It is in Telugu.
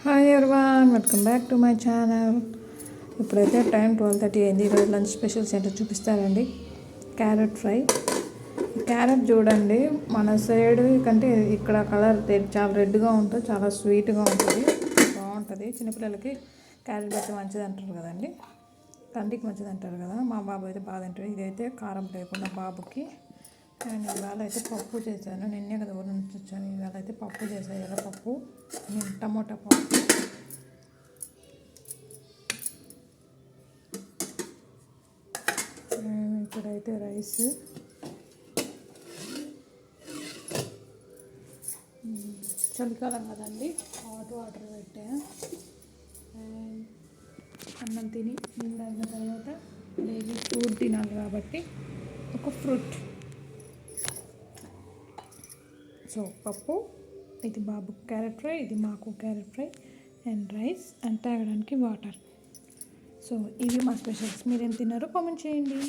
Hi everyone, welcome back to my channel. ఇప్పుడైతే టైం 12:30 అయింది. ఈరోజు లంచ్ స్పెషల్స్ ఏంటో చూపిస్తారండి. Carrot fry. క్యారెట్ చూడండి, మన సైడ్ కంటే ఇక్కడ కలర్ చాలా రెడ్గా ఉంటుంది, చాలా స్వీట్గా ఉంటుంది, బాగుంటుంది. చిన్నపిల్లలకి క్యారెట్ పెడితే మంచిది అంటారు కదండి, కంటికి మంచిది అంటారు కదా. మా బాబు అయితే బాగా తింటారు. ఇదైతే కారం లేకుండా బాబుకి. అండ్ ఇవాళ అయితే పప్పు చేశాను. నిన్నే కదా ఊరి నుంచి వచ్చాను. ఇవాళ అయితే పప్పు చేశాను, ఎర్రపప్పు, టమోటా పప్పు. ఇక్కడైతే రైస్, చలికాలం కదండి, హాట్ వాటర్ పెట్టా. అండ్ అన్నం తిని నీళ్ళు అయిన తర్వాత డైలీ ఫ్రూట్ తినాలి కాబట్టి ఒక ఫ్రూట్. సో పప్పు, ఇది బాబు క్యారెట్ ఫ్రై, ఇది మాకు carrot fry, and rice, and తాగడానికి వాటర్. సో ఇవి మా స్పెషల్స్. మీరేం తిన్నారో కామెంట్ చేయండి.